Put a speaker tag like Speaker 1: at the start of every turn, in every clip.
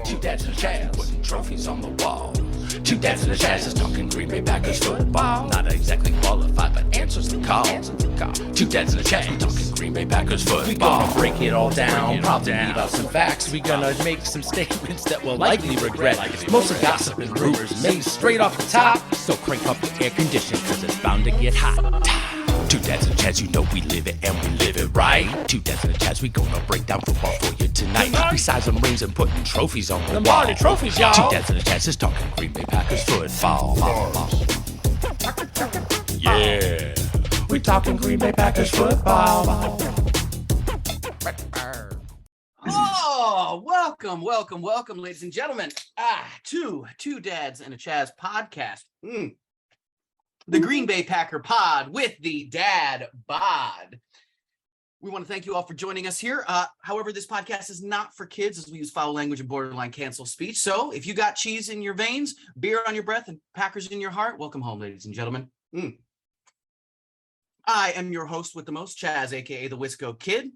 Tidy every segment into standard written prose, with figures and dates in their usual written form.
Speaker 1: Two dads and a Chaz putting trophies on the wall. Two dads and a Chaz is talking Green Bay Packers football. Not exactly qualified, but answers the call. Two dads and a Chaz talking Green Bay Packers football.
Speaker 2: We gonna break it all down, probably leave out some facts. We gonna make some statements that we'll likely regret. Mostly gossip and rumors made straight off the top. So crank up the air conditioner, cause it's bound to get hot.
Speaker 1: Two dads and a Chaz, you know we live it and we live it right. Two dads and a Chaz, we gonna break down football for you tonight. Besides them rings and putting trophies on the wall.
Speaker 2: Trophies, y'all.
Speaker 1: Two dads and a Chaz is talking Green Bay Packers football. Yeah, we talking Green Bay Packers football.
Speaker 3: Oh, welcome, ladies and gentlemen, to Two Dads and a Chaz podcast. The Green Bay Packer pod with the dad bod. We want to thank you all for joining us here. However, this podcast is not for kids as we use foul language and borderline cancel speech. So if you got cheese in your veins, beer on your breath, and Packers in your heart, welcome home, ladies and gentlemen. I am your host with the most, Chaz, aka the Wisco Kid.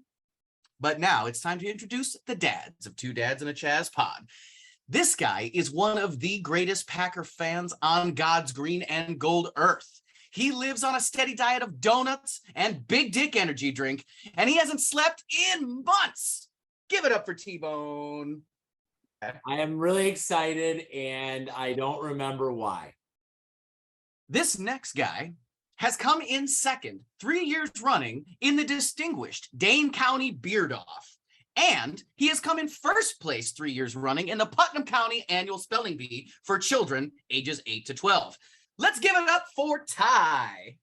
Speaker 3: But now it's time to introduce the dads of Two Dads and a Chaz pod. This guy is one of the greatest Packer fans on God's green and gold earth. He lives on a steady diet of donuts and big dick energy drink, and he hasn't slept in months. Give it up for T-Bone.
Speaker 4: I am really excited, and I don't remember why.
Speaker 3: This next guy has come in second 3 years running in the distinguished Dane County Beard Off. And he has come in first place 3 years running in the Putnam County Annual Spelling Bee for children ages 8 to 12. Let's give it up for Ty.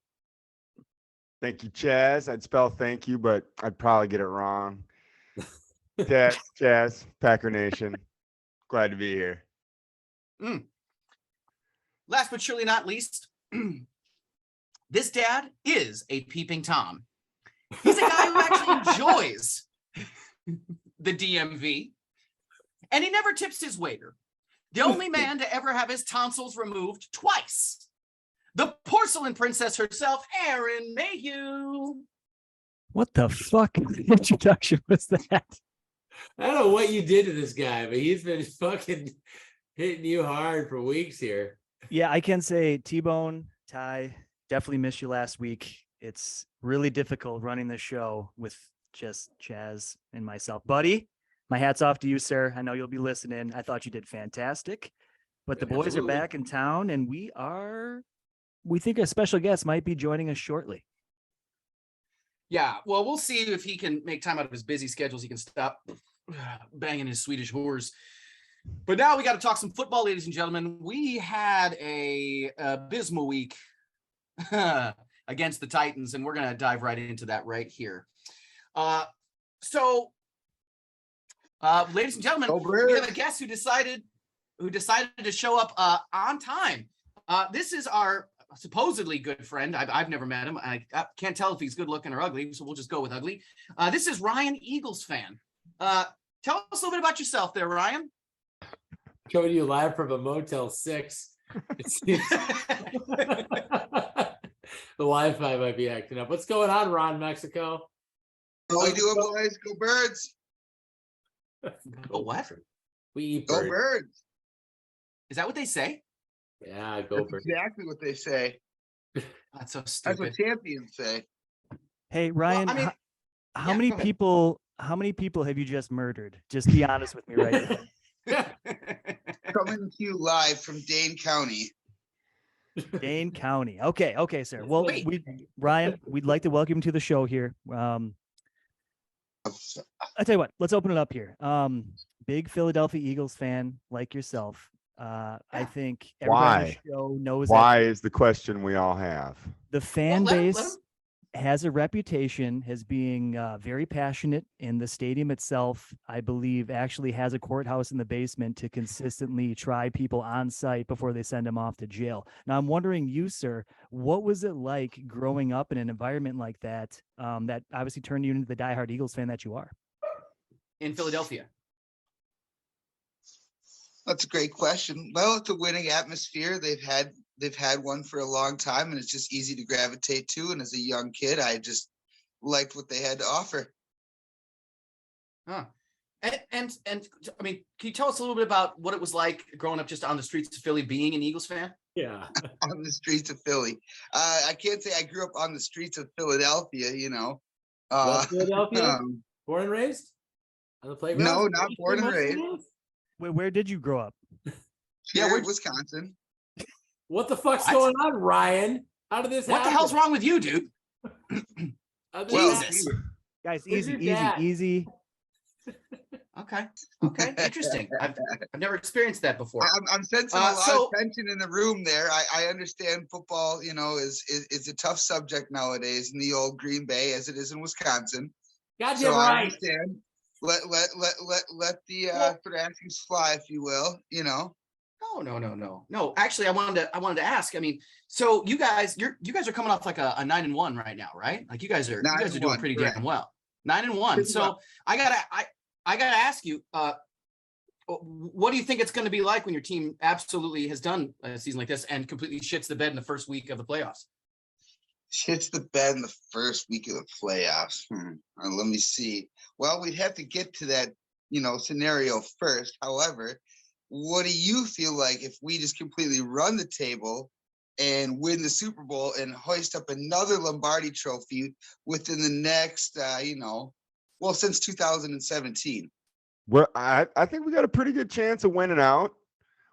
Speaker 5: Thank you, Chaz. I'd spell thank you, but I'd probably get it wrong. Chaz, Packer Nation. Glad to be here.
Speaker 3: Last but surely not least, this dad is a peeping Tom. He's a guy who actually enjoys the DMV, and he never tips his waiter. The only man to ever have his tonsils removed twice. The porcelain princess herself, Aaron Mayhew.
Speaker 6: What the fuck introduction was that?
Speaker 4: I don't know what you did to this guy, but he's been fucking hitting you hard for weeks here.
Speaker 6: Yeah, I can say T-Bone, Ty, definitely missed you last week. It's really difficult running the show with just Chaz and myself. Buddy, my hat's off to you, sir. I know you'll be listening. I thought you did fantastic. But the boys are back in town, and we think a special guest might be joining us shortly.
Speaker 3: Yeah, well, we'll see if he can make time out of his busy schedules. He can stop banging his Swedish whores. But now we got to talk some football, ladies and gentlemen. We had a abysmal week against the Titans, and we're going to dive right into that right here. Ladies and gentlemen, we have a guest who decided to show up on time. This is our supposedly good friend. I've never met him. I can't tell if he's good looking or ugly, so we'll just go with ugly. This is Ryan, Eagles fan. Tell us a little bit about yourself there, Ryan.
Speaker 4: Coming to you live from a Motel 6. The Wi-Fi might be acting up. What's going on, Ron, Mexico?
Speaker 7: How we doing, boys? Go Birds!
Speaker 3: Go what?
Speaker 4: We eat
Speaker 7: Go
Speaker 4: birds.
Speaker 7: Birds!
Speaker 3: Is that what they say?
Speaker 4: Yeah, go
Speaker 7: That's
Speaker 4: birds.
Speaker 7: exactly what they say.
Speaker 3: That's so
Speaker 7: That's
Speaker 3: stupid.
Speaker 7: what champions say.
Speaker 6: Hey, Ryan,
Speaker 3: Well, I mean,
Speaker 6: how
Speaker 3: yeah,
Speaker 6: many
Speaker 3: go ahead.
Speaker 6: people have you just murdered? Just be honest with me right now.
Speaker 7: Coming to you live from Dane County.
Speaker 6: Dane County. Okay, sir. Well,
Speaker 3: Wait.
Speaker 6: Ryan, we'd like to welcome you to the show here. I'll tell you what, let's open it up here. Big Philadelphia Eagles fan like yourself. I think everybody on the show knows
Speaker 5: Why
Speaker 6: that
Speaker 5: is the question we all have.
Speaker 6: the fan
Speaker 3: Well, let him-
Speaker 6: base has a reputation as being very passionate, and the stadium itself, I believe, actually has a courthouse in the basement to consistently try people on site before they send them off to jail. Now, I'm wondering, you, sir, what was it like growing up in an environment like that, that obviously turned you into the diehard Eagles fan that you are?
Speaker 3: in Philadelphia?
Speaker 7: That's a great question. Well, it's a winning atmosphere. They've had one for a long time, and it's just easy to gravitate to. And as a young kid, I just liked what they had to offer.
Speaker 3: Huh. And I mean, can you tell us a little bit about what it was like growing up just on the streets of Philly, being an Eagles fan?
Speaker 4: Yeah.
Speaker 7: On the streets of Philly. I can't say I grew up on the streets of Philadelphia, you know.
Speaker 4: West Philadelphia?
Speaker 7: um,
Speaker 4: Born and raised? On the playground?
Speaker 7: no, not born and raised.
Speaker 6: Where did you grow up?
Speaker 7: Here
Speaker 3: Yeah,
Speaker 7: in Wisconsin.
Speaker 4: What the fuck's
Speaker 3: What?
Speaker 4: going on, Ryan? How did this
Speaker 3: What
Speaker 4: happen?
Speaker 3: the hell's wrong with you, dude?
Speaker 7: Well,
Speaker 3: Jesus.
Speaker 6: Guys,
Speaker 4: Where's
Speaker 6: easy,
Speaker 4: your
Speaker 6: easy,
Speaker 4: dad?
Speaker 6: easy.
Speaker 3: Okay. Interesting. I've never experienced that before.
Speaker 7: I'm sensing a lot
Speaker 3: so-
Speaker 7: of tension in the room there. I understand football, you know, is a tough subject nowadays in the old Green Bay as it is in Wisconsin.
Speaker 4: Goddamn
Speaker 7: So I
Speaker 4: right.
Speaker 7: understand. Let the thrashers fly, if you will, you know.
Speaker 3: No. Actually, I wanted to ask. I mean, so you guys are coming off like a 9-1 right now, right? Like you guys are doing
Speaker 7: 9-1,
Speaker 3: pretty
Speaker 7: correct.
Speaker 3: damn well. 9-1.
Speaker 7: Pretty
Speaker 3: So
Speaker 7: well.
Speaker 3: I gotta ask you, what do you think it's going to be like when your team absolutely has done a season like this and completely shits the bed in the first week of the playoffs?
Speaker 7: Shits the bed in the first week of the playoffs. Let me see. Well, we'd have to get to that, you know, scenario first. However, what do you feel like if we just completely run the table and win the Super Bowl and hoist up another Lombardi trophy within the next, since 2017?
Speaker 5: Well, I think we got a pretty good chance of winning out.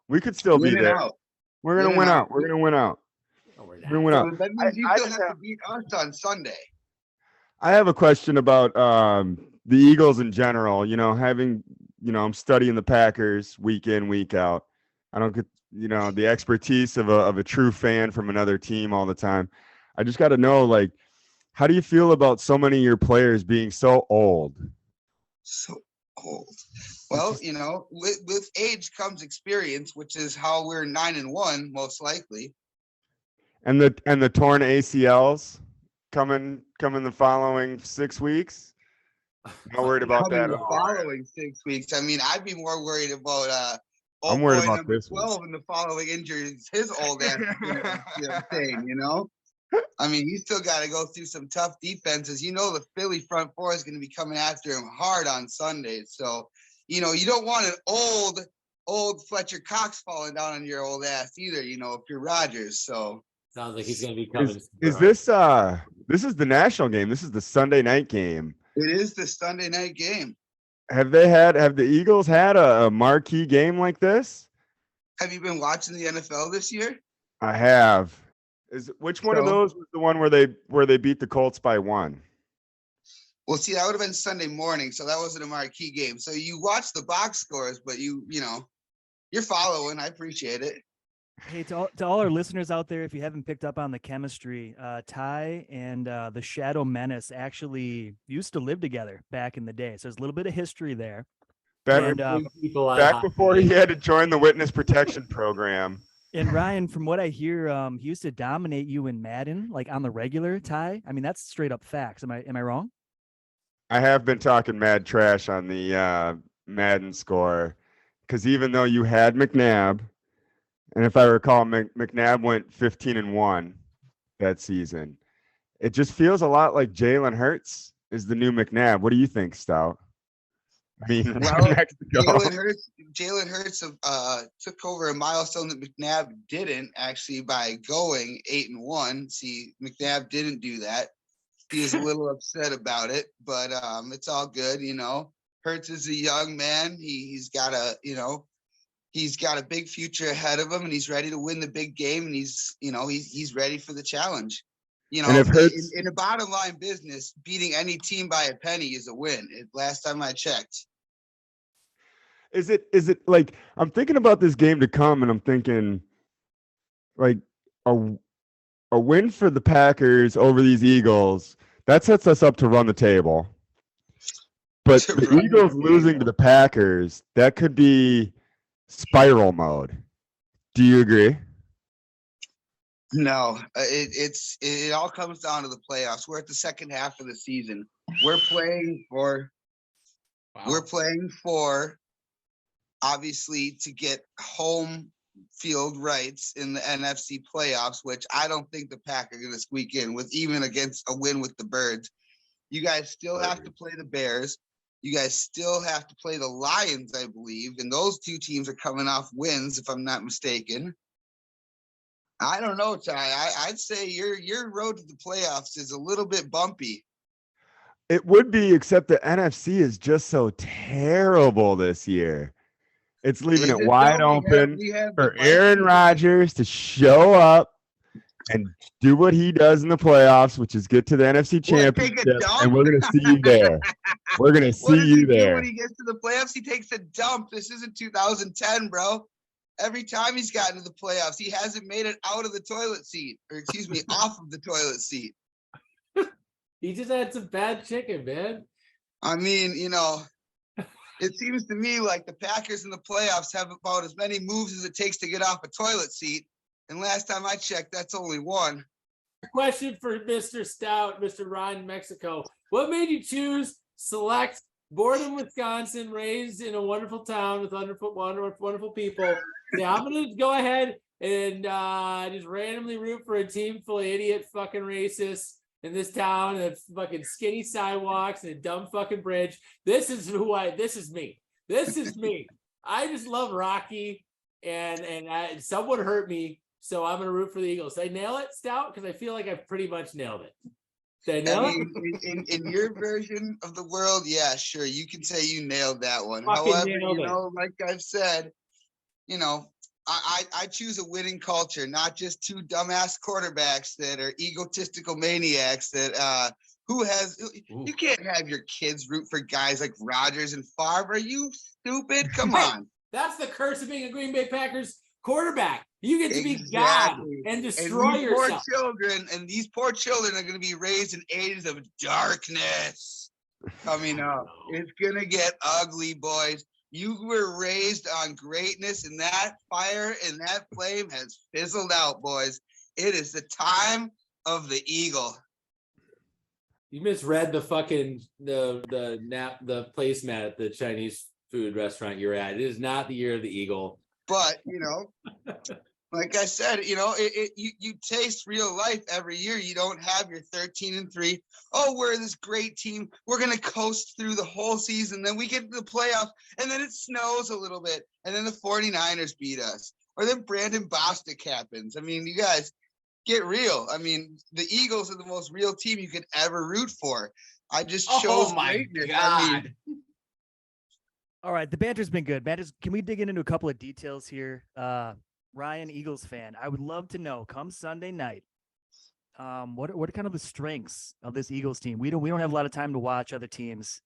Speaker 5: We could still be
Speaker 7: Win it
Speaker 5: there.
Speaker 7: out.
Speaker 5: We're gonna
Speaker 7: Win it
Speaker 5: win
Speaker 7: out.
Speaker 5: out. We're gonna win out.
Speaker 4: No, we're
Speaker 5: We're
Speaker 4: not.
Speaker 5: gonna win out.
Speaker 7: So that means you
Speaker 5: I
Speaker 7: still
Speaker 5: just
Speaker 7: have
Speaker 5: have-
Speaker 7: to beat us on Sunday.
Speaker 5: I have a question about the Eagles in general. You know, I'm studying the Packers week in, week out. I don't get, the expertise of a true fan from another team all the time. I just got to know, like, how do you feel about so many of your players being so old?
Speaker 7: So old. Well, you know, with age comes experience, which is how we're 9-1 most likely.
Speaker 5: And the torn ACLs coming the following 6 weeks. Not worried about
Speaker 7: Coming
Speaker 5: that
Speaker 7: the
Speaker 5: at all.
Speaker 7: following 6 weeks. I mean, I'd be more worried about
Speaker 5: I'm worried about
Speaker 7: number
Speaker 5: this one.
Speaker 7: 12 and the following injuries. His old ass is gonna be insane, you know. I mean, he's still got to go through some tough defenses. You know, the Philly front four is going to be coming after him hard on Sunday. So, you know, you don't want an old Fletcher Cox falling down on your old ass either. You know, if you're Rodgers. So
Speaker 4: Sounds like he's going to be coming.
Speaker 5: Is this is the national game? This is the Sunday night game.
Speaker 7: it is the Sunday night game.
Speaker 5: Have the Eagles had a marquee game like this?
Speaker 7: Have you been watching the NFL this year?
Speaker 5: I have. Which one of
Speaker 7: So-
Speaker 5: those was the one where they beat the Colts by 1?
Speaker 7: Well, see, that would have been Sunday morning, so that wasn't a marquee game. So you watch the box scores, but you're following. I appreciate it.
Speaker 6: Hey, to all our listeners out there, if you haven't picked up on the chemistry, Ty and the Shadow Menace actually used to live together back in the day. So there's a little bit of history there.
Speaker 5: Back,
Speaker 6: And,
Speaker 4: People out
Speaker 5: back
Speaker 4: of
Speaker 5: before he had to join the witness protection program.
Speaker 6: And Ryan, from what I hear, he used to dominate you in Madden, like on the regular. Ty, I mean, that's straight up facts. Am I wrong?
Speaker 5: I have been talking mad trash on the Madden score because even though you had McNabb, and if I recall, McNabb went 15-1 that season, it just feels a lot like Jalen Hurts is the new McNabb. What do you think, Stout? I mean,
Speaker 7: Well,
Speaker 5: Mexico.
Speaker 7: Jalen Hurts took over a milestone that McNabb didn't actually by going 8-1. See, McNabb didn't do that. He was a little upset about it, but it's all good, you know. Hurts is a young man. He's got a big future ahead of him, and he's ready to win the big game, and he's ready for the challenge. You know,
Speaker 5: And if Hurts-
Speaker 7: in a bottom line business, beating any team by a penny is a win. Last time I checked.
Speaker 5: Is it like I'm thinking about this game to come, and I'm thinking like a win for the Packers over these Eagles, that sets us up to run the table. But
Speaker 7: To
Speaker 5: the
Speaker 7: run the
Speaker 5: Eagles losing to
Speaker 7: table.
Speaker 5: the Packers, that could be spiral mode. Do you agree?
Speaker 7: No, it all comes down to the playoffs. We're at the second half of the season. We're playing for obviously to get home field rights in the NFC playoffs, which I don't think the Pack are going to squeak in with, even against a win with the Birds. You guys still have to play the Bears. You guys still have to play the Lions, I believe, and those two teams are coming off wins, if I'm not mistaken. I don't know, Ty. I'd say your road to the playoffs is a little bit bumpy.
Speaker 5: It would be, except the NFC is just so terrible this year. It's leaving
Speaker 7: Is
Speaker 5: it
Speaker 7: it
Speaker 5: wide
Speaker 7: though?
Speaker 5: open
Speaker 7: We have the
Speaker 5: for Aaron
Speaker 7: Vikings.
Speaker 5: Rodgers to show up and do what he does in the playoffs, which is get to the NFC
Speaker 7: What, take a
Speaker 5: Championship,
Speaker 7: dump?
Speaker 5: and we're going to see you there. We're going to
Speaker 7: What
Speaker 5: see
Speaker 7: does
Speaker 5: you
Speaker 7: he do
Speaker 5: there.
Speaker 7: when he gets to the playoffs? He takes a dump. This isn't 2010, bro. Every time he's gotten to the playoffs, he hasn't made it out of the toilet seat, or excuse me, off of the toilet seat.
Speaker 4: He just had some bad chicken, man.
Speaker 7: I mean, it seems to me like the Packers in the playoffs have about as many moves as it takes to get off a toilet seat. And last time I checked, that's only one.
Speaker 4: Question for Mr. Stout, Mr. Ryan, Mexico. What made you choose select born in Wisconsin, raised in a wonderful town with wonderful people? Yeah, I'm gonna go ahead and just randomly root for a team full of idiot fucking racists in this town and fucking skinny sidewalks and a dumb fucking bridge. This is me. This is me. I just love Rocky and someone hurt me. So I'm going to root for the Eagles. Did I nail it, Stout? Because I feel like I've pretty much nailed it. Did I nail it?
Speaker 7: In your version of the world, yeah, sure. You can say you nailed that one.
Speaker 4: Fucking
Speaker 7: However,
Speaker 4: nailed it.
Speaker 7: like I've said, I choose a winning culture, not just two dumbass quarterbacks that are egotistical maniacs that you can't have your kids root for guys like Rodgers and Favre. Are you stupid? Come on.
Speaker 4: That's the curse of being a Green Bay Packers quarterback. You get to be God and destroy yourself.
Speaker 7: These poor children are going to be raised in ages of darkness coming up. It's going to get ugly, boys. You were raised on greatness, and that fire and that flame has fizzled out, boys. It is the time of the eagle.
Speaker 4: You misread the fucking the placemat at the Chinese food restaurant you're at. It is not the year of the eagle.
Speaker 7: But like I said, you taste real life every year. You don't have your 13-3. Oh, we're this great team. We're gonna coast through the whole season. Then we get to the playoffs, and then it snows a little bit, and then the 49ers beat us, or then Brandon Bostic happens. I mean, you guys get real. I mean, the Eagles are the most real team you could ever root for. I just chose greatness.
Speaker 3: God.
Speaker 6: All right, the banter's been good. Can we dig into a couple of details here? Ryan, Eagles fan, I would love to know, come Sunday night, what are kind of the strengths of this Eagles team? We don't have a lot of time to watch other teams,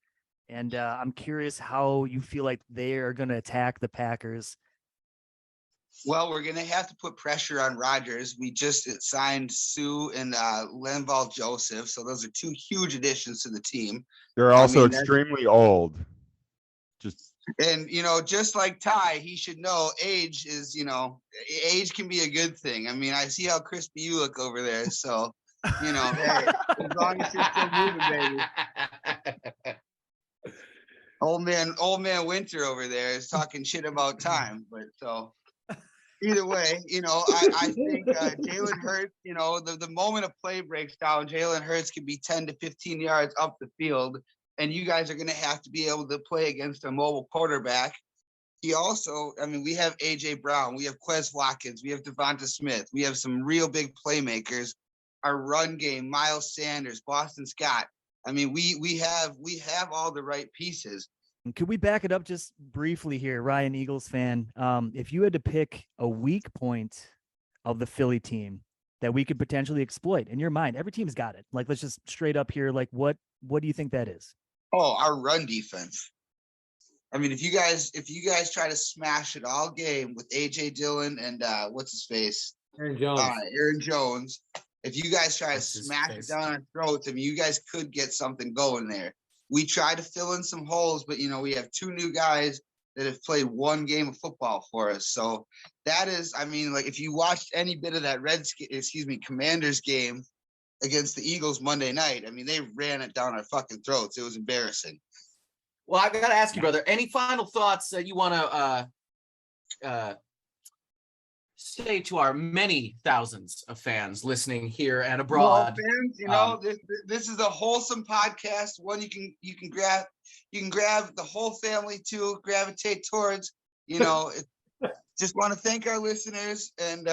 Speaker 6: and I'm curious how you feel like they are going to attack the Packers.
Speaker 7: Well, we're going to have to put pressure on Rodgers. We just signed Sue and Linval Joseph, so those are two huge additions to the team.
Speaker 5: They're also extremely old.
Speaker 7: And, just like Ty, he should know age age can be a good thing. I mean, I see how crispy you look over there. So, hey, as long as you're still moving, baby. Old man Winter over there is talking shit about time. But so either way, I think Jalen Hurts, the moment a play breaks down, Jalen Hurts can be 10 to 15 yards up the field. And you guys are going to have to be able to play against a mobile quarterback. He also, we have A.J. Brown, we have Quez Watkins, we have Devonta Smith, we have some real big playmakers. Our run game, Miles Sanders, Boston Scott. We have all the right pieces.
Speaker 6: And could we back it up just briefly here, Ryan, Eagles fan? If you had to pick a weak point of the Philly team that we could potentially exploit in your mind, every team's got it. Like, let's just straight up here. Like, what do you think that is?
Speaker 7: Oh, our run defense. If you guys try to smash it all game with AJ Dillon and what's his face?
Speaker 4: Aaron Jones.
Speaker 7: If you guys try to smash it down our throats, you guys could get something going there. We try to fill in some holes, but we have two new guys that have played one game of football for us. So that is, if you watched any bit of that Commanders game against the Eagles Monday night, they ran it down our fucking throats. It was embarrassing.
Speaker 3: Well, I got to ask you, brother, any final thoughts that you want to say to our many thousands of fans listening here and
Speaker 7: Well,
Speaker 3: abroad?
Speaker 7: fans, this is a wholesome podcast. One you can grab the whole family to gravitate towards. Just want to thank our listeners, and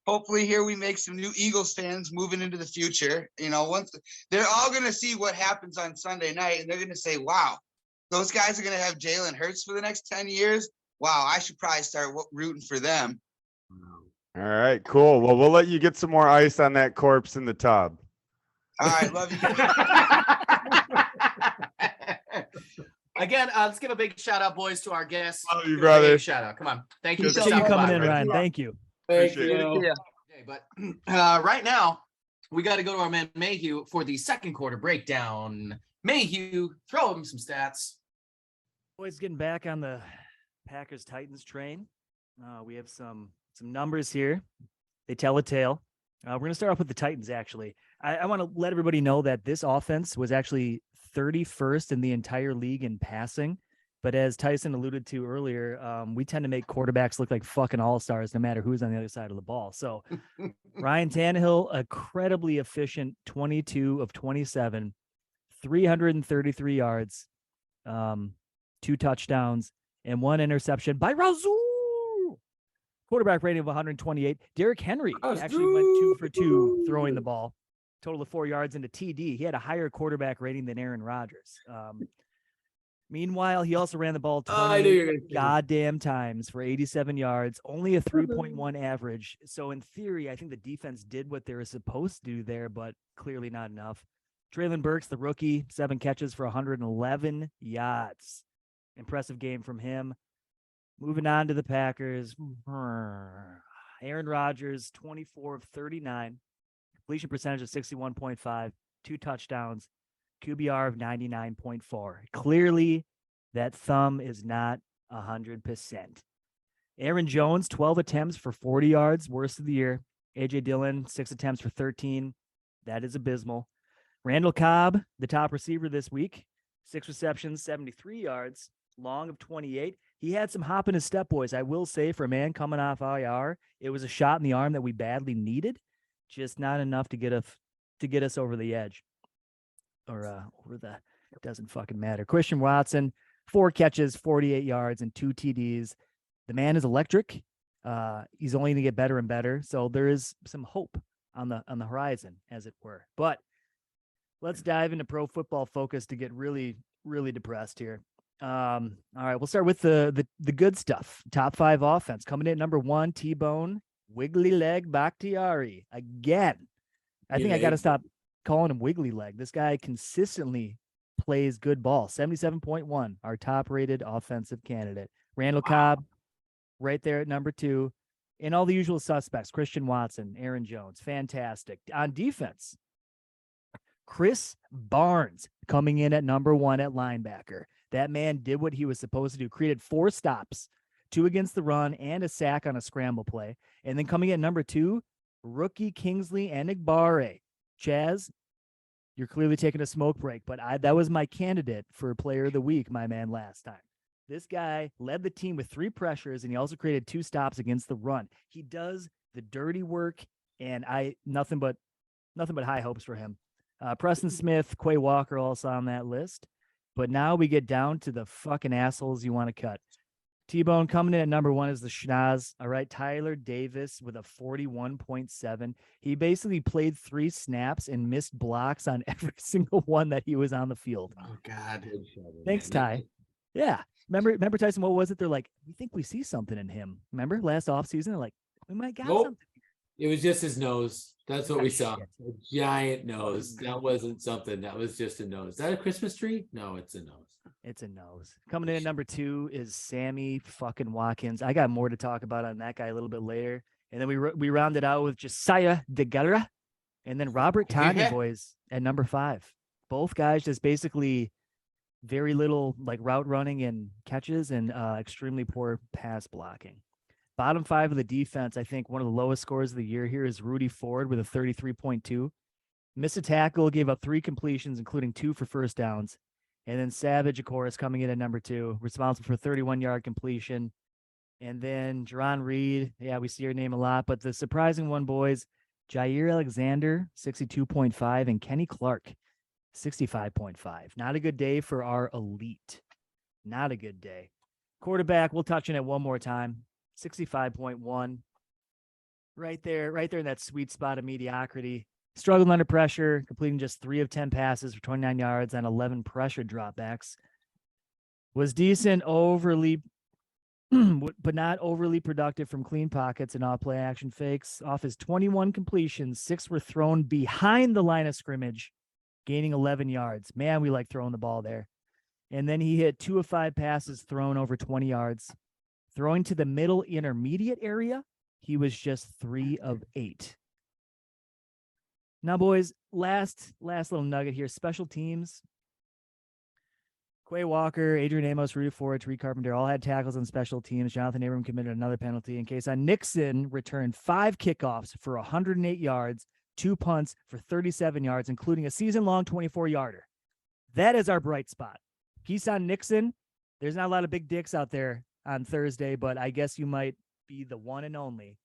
Speaker 7: hopefully here we make some new Eagles fans moving into the future. Once they're all going to see what happens on Sunday night, and they're going to say, "Wow, those guys are going to have Jalen Hurts for the next 10 years. Wow, I should probably start rooting for them."
Speaker 5: All right, cool. Well, we'll let you get some more ice on that corpse in the tub.
Speaker 7: All right, love you.
Speaker 3: Again, let's give a big shout out, boys, to our guests.
Speaker 5: Love you,
Speaker 3: Give a big
Speaker 5: brother.
Speaker 3: Shout out. Come on. Thank you.
Speaker 6: Appreciate
Speaker 3: for
Speaker 6: you
Speaker 3: stopping
Speaker 6: coming
Speaker 3: by,
Speaker 6: in,
Speaker 3: Rick.
Speaker 6: Ryan. Thank you.
Speaker 4: Thank
Speaker 5: Appreciate
Speaker 4: you.
Speaker 3: Okay, but right now, we got to go to our man Mayhew for the second quarter breakdown. Mayhew, throw him some stats.
Speaker 6: Boys, getting back on the Packers Titans train. We have some numbers here. They tell a tale. We're going to start off with the Titans, actually. I want to let everybody know that this offense was actually 31st in the entire league in passing. But as Tyson alluded to earlier, we tend to make quarterbacks look like fucking all-stars no matter who's on the other side of the ball. So Ryan Tannehill, incredibly efficient, 22 of 27, 333 yards, 2 touchdowns, and 1 interception by Razoo. Quarterback rating of 128. Derrick Henry actually went 2 for 2 throwing the ball. Total of 4 yards into TD. He had a higher quarterback rating than Aaron Rodgers. Meanwhile, he also ran the ball
Speaker 4: I knew you were
Speaker 6: 20
Speaker 4: gonna say
Speaker 6: goddamn times for 87 yards, only a 3.1 average. So in theory, I think the defense did what they were supposed to do there, but clearly not enough. Traylon Burks, the rookie, 7 catches for 111 yards. Impressive game from him. Moving on to the Packers. Aaron Rodgers, 24 of 39. Completion percentage of 61.5. 2 touchdowns. QBR of 99.4. Clearly, that thumb is not 100%. Aaron Jones, 12 attempts for 40 yards, worst of the year. A.J. Dillon, 6 attempts for 13. That is abysmal. Randall Cobb, the top receiver this week, 6 receptions, 73 yards, long of 28. He had some hop in his step, boys. I will say, for a man coming off IR, it was a shot in the arm that we badly needed, just not enough to get us over the edge. It doesn't fucking matter. Christian Watson, 4 catches, 48 yards, and 2 TDs. The man is electric. He's only going to get better and better. So there is some hope on the horizon, as it were. But let's dive into Pro Football Focus to get really, really depressed here. All right, we'll start with the good stuff. Top 5 offense coming in at number 1, T-Bone, Wiggly Leg Bakhtiari again. I think I got to stop calling him Wiggly Leg. This guy consistently plays good ball. 77.1, our top-rated offensive candidate. Randall Cobb, right there at number 2. And all the usual suspects, Christian Watson, Aaron Jones, fantastic. On defense, Chris Barnes coming in at number 1 at linebacker. That man did what he was supposed to do, created 4 stops, 2 against the run, and a sack on a scramble play. And then coming in at number 2, rookie Kingsley Enagbare. Chaz, you're clearly taking a smoke break, but that was my candidate for player of the week, my man, last time. This guy led the team with 3 pressures, and he also created 2 stops against the run. He does the dirty work, and nothing but high hopes for him. Preston Smith, Quay Walker also on that list. But now we get down to the fucking assholes you want to cut. T-Bone coming in at number 1 is the schnoz. All right, Tyler Davis with a 41.7. He basically played 3 snaps and missed blocks on every single one that he was on the field.
Speaker 3: Oh, God.
Speaker 6: Thanks, Ty. Yeah. Remember, Tyson, what was it? They're like, we think we see something in him. Remember last offseason? They're like, we might got something.
Speaker 4: It was just his nose. That's what we saw.
Speaker 6: Shit.
Speaker 4: A giant nose. That wasn't something. That was just a nose. Is that a Christmas tree? No, it's a nose.
Speaker 6: It's a nose. Coming in at number 2 is Sammy fucking Watkins. I got more to talk about on that guy a little bit later. And then we rounded out with Josiah DeGuerra and then Robert Tanya, boys, at number 5. Both guys just basically very little like route running and catches and extremely poor pass blocking. Bottom 5 of the defense, I think one of the lowest scores of the year here is Rudy Ford with a 33.2. Missed a tackle, gave up 3 completions, including 2 for first downs. And then Savage, of course, coming in at number 2, responsible for 31-yard completion. And then Jerron Reed. Yeah, we see your name a lot. But the surprising one, boys, Jair Alexander, 62.5, and Kenny Clark, 65.5. Not a good day for our elite. Not a good day. Quarterback, we'll touch on it one more time. 65.1. Right there in that sweet spot of mediocrity. Struggled under pressure, completing just 3 of 10 passes for 29 yards on 11 pressure dropbacks. Was decent, but not overly productive from clean pockets and off play action fakes. Off his 21 completions, 6 were thrown behind the line of scrimmage, gaining 11 yards. Man, we like throwing the ball there. And then he hit 2 of 5 passes thrown over 20 yards. Throwing to the middle intermediate area, he was just 3 of 8. Now, boys, last little nugget here. Special teams. Quay Walker, Adrian Amos, Rudy Ford, Tariq Carpenter all had tackles on special teams. Jonathan Abram committed another penalty. In case on Nixon returned 5 kickoffs for 108 yards, 2 punts for 37 yards, including a season-long 24-yarder. That is our bright spot. Peace on Nixon. There's not a lot of big dicks out there on Thursday, but I guess you might be the one and only.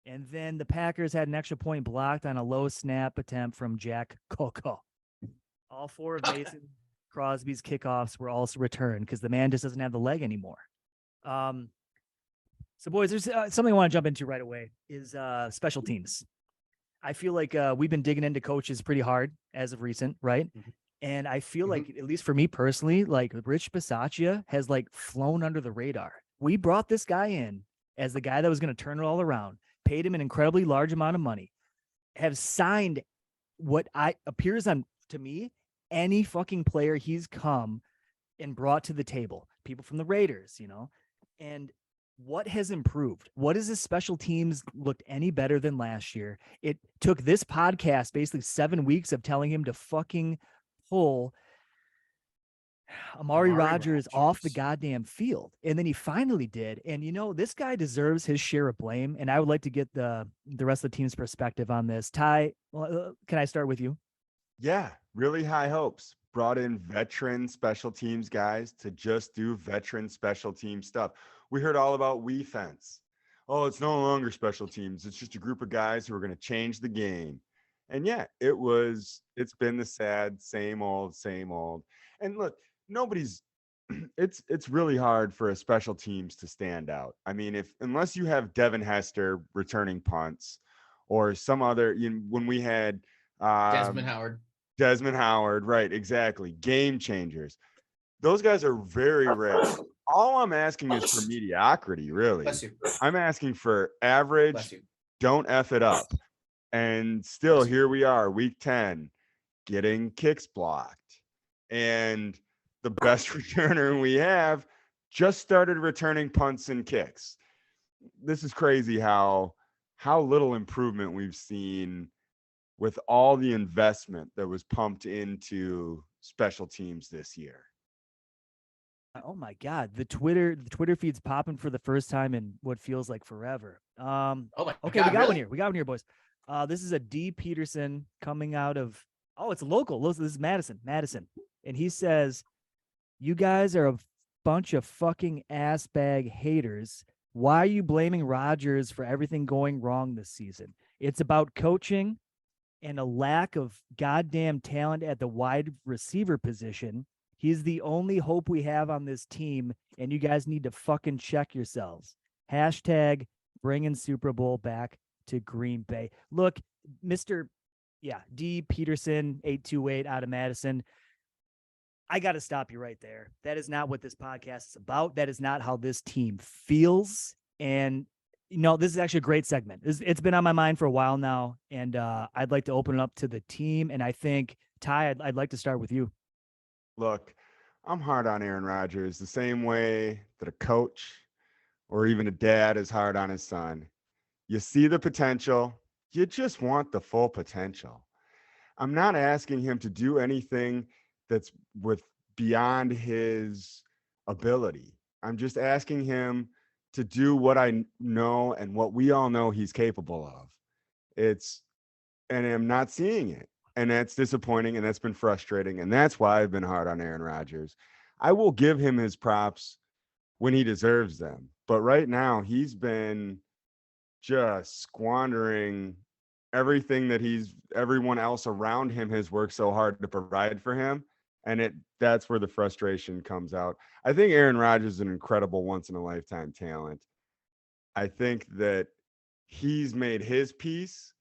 Speaker 6: And then the Packers had an extra point blocked on a low snap attempt from Jack Coco. All 4 of Mason Crosby's kickoffs were also returned because the man just doesn't have the leg anymore. So, boys, there's something I want to jump into right away is special teams. I feel like we've been digging into coaches pretty hard as of recent, right? Mm-hmm. And I feel like, at least for me personally, like Rich Bisaccia has like flown under the radar. We brought this guy in as the guy that was going to turn it all around, paid him an incredibly large amount of money, have signed what appears on, to me, any fucking player he's come and brought to the table. People from the Raiders, and what has improved? What has his special teams looked any better than last year? It took this podcast basically 7 weeks of telling him to fucking pull Amari Rodgers off the goddamn field. And then he finally did. And, this guy deserves his share of blame. And I would like to get the rest of the team's perspective on this. Ty, can I start with you?
Speaker 5: Yeah, really high hopes. Brought in veteran special teams guys to just do veteran special team stuff. We heard all about We Fence. Oh, it's no longer special teams. It's just a group of guys who are going to change the game. And yeah, it's been the sad, same old. And look, it's really hard for a special teams to stand out. I mean, unless you have Devin Hester returning punts or some other, when we had Desmond Howard, right, exactly. Game changers. Those guys are very rare. All I'm asking is for mediocrity, really. I'm asking for average, don't F it up. And still, here we are, week 10, getting kicks blocked. And the best returner we have just started returning punts and kicks. This is crazy how little improvement we've seen with all the investment that was pumped into special teams this year.
Speaker 6: Oh my God, the Twitter feed's popping for the first time in what feels like forever. Okay, God, we got one here. We got one here, boys. This is a D. Peterson coming out of, it's local. This is Madison. And he says, "You guys are a bunch of fucking ass bag haters. Why are you blaming Rodgers for everything going wrong this season? It's about coaching and a lack of goddamn talent at the wide receiver position. He's the only hope we have on this team, and you guys need to fucking check yourselves. Hashtag bringing Super Bowl back to Green Bay." Look, Mr. D. Peterson, 828 out of Madison. I got to stop you right there. That is not what this podcast is about. That is not how this team feels. And, this is actually a great segment. It's been on my mind for a while now, and I'd like to open it up to the team. And I think, Ty, I'd like to start with you.
Speaker 5: Look, I'm hard on Aaron Rodgers the same way that a coach or even a dad is hard on his son. You see the potential. You just want the full potential. I'm not asking him to do anything that's beyond his ability. I'm just asking him to do what I know and what we all know he's capable of. And I'm not seeing it. And that's disappointing, and that's been frustrating, and that's why I've been hard on Aaron Rodgers. I will give him his props when he deserves them. But right now, he's been just squandering everything that everyone else around him has worked so hard to provide for him. And that's where the frustration comes out. I think Aaron Rodgers is an incredible once in a lifetime talent. I think that he's made his peace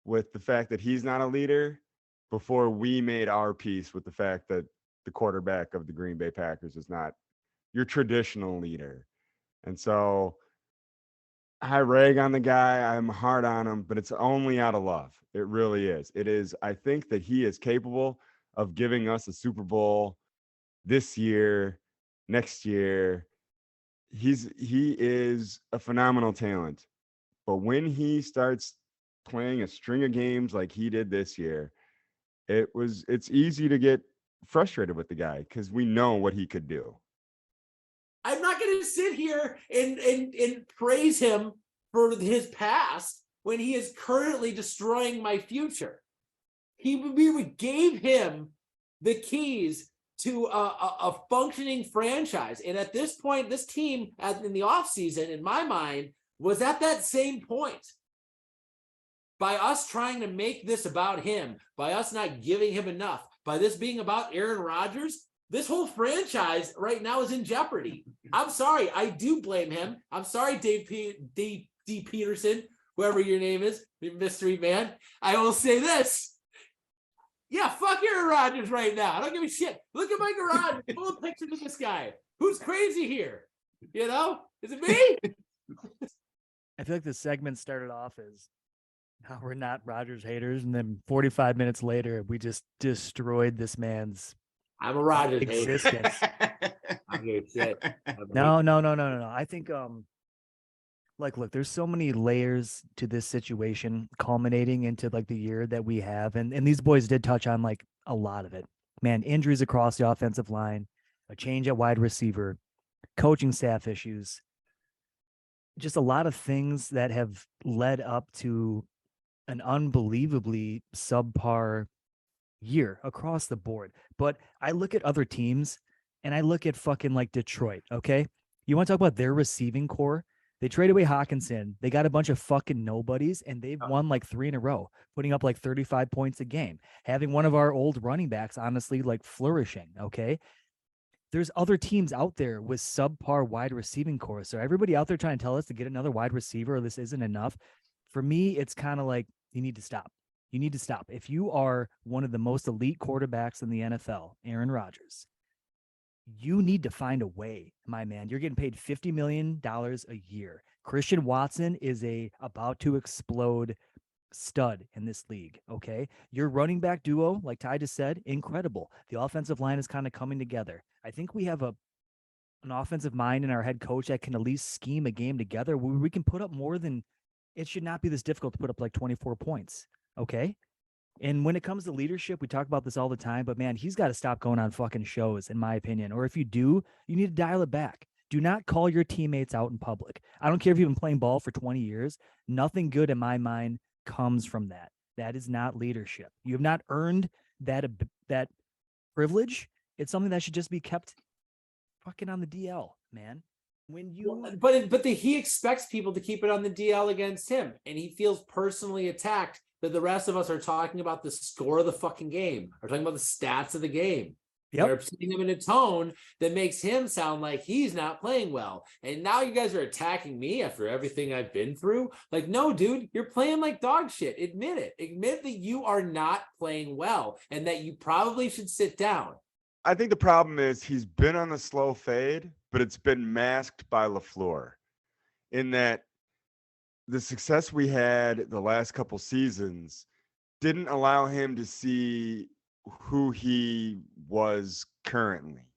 Speaker 5: with the fact that he's not a leader before we made our peace with the fact that the quarterback of the Green Bay Packers is not your traditional leader. And so I rag on the guy. I'm hard on him, but it's only out of love. It really is. It is. I think that he is capable of giving us a Super Bowl this year, next year. He is a phenomenal talent. But when he starts playing a string of games like he did this year, it's easy to get frustrated with the guy because we know what he could do.
Speaker 4: I'm not going to sit here and praise him for his past when he is currently destroying my future. We gave him the keys to a functioning franchise. And at this point, this team in the offseason, in my mind, was at that same point. By us trying to make this about him, by us not giving him enough, by this being about Aaron Rodgers, this whole franchise right now is in jeopardy. I'm sorry. I do blame him. I'm sorry, D. Peterson, whoever your name is, mystery man. I will say this. Yeah, fuck Aaron Rodgers right now. I don't give a shit. Look at my garage. Full of pictures of this guy. Who's crazy here? You know? Is it me?
Speaker 6: I feel like the segment started off as how we're not Rodgers haters, and then 45 minutes later, we just destroyed this man's
Speaker 4: I'm a Rodgers
Speaker 6: existence.
Speaker 4: I'm gonna shit.
Speaker 6: No. I think look, there's so many layers to this situation culminating into like the year that we have. And these boys did touch on like a lot of it. Man, injuries across the offensive line, a change at wide receiver, coaching staff issues, just a lot of things that have led up to an unbelievably subpar year across the board. But I look at other teams and I look at fucking like Detroit. Okay. You want to talk about their receiving core? They traded away Hawkinson. They got a bunch of fucking nobodies and they've won like 3 in a row, putting up like 35 points a game, having one of our old running backs, honestly, like flourishing. Okay. There's other teams out there with subpar wide receiving core. So everybody out there trying to tell us to get another wide receiver or this isn't enough. For me, it's kind of like, you need to stop. You need to stop. If you are one of the most elite quarterbacks in the NFL, Aaron Rodgers, you need to find a way, my man. You're getting paid $50 million a year. Christian Watson is about to explode stud in this league, okay? Your running back duo, like Ty just said, incredible. The offensive line is kind of coming together. I think we have an offensive mind in our head coach that can at least scheme a game together where we can put up more than, it should not be this difficult to put up like 24 points, okay? And when it comes to leadership, we talk about this all the time, but man, he's got to stop going on fucking shows, in my opinion. Or if you do, you need to dial it back. Do not call your teammates out in public. I don't care if you've been playing ball for 20 years. Nothing good in my mind comes from that. That is not leadership. You have not earned that privilege. It's something that should just be kept fucking on the DL, man. When you
Speaker 4: he expects people to keep it on the DL against him, and he feels personally attacked that the rest of us are talking about the score of the fucking game, or talking about the stats of the game.
Speaker 6: Yep.
Speaker 4: They're putting him in a tone that makes him sound like he's not playing well. And now you guys are attacking me after everything I've been through. Like, no, dude, you're playing like dog shit. Admit it. Admit that you are not playing well and that you probably should sit down.
Speaker 5: I think the problem is he's been on the slow fade, but it's been masked by LaFleur in that the success we had the last couple seasons didn't allow him to see who he was currently.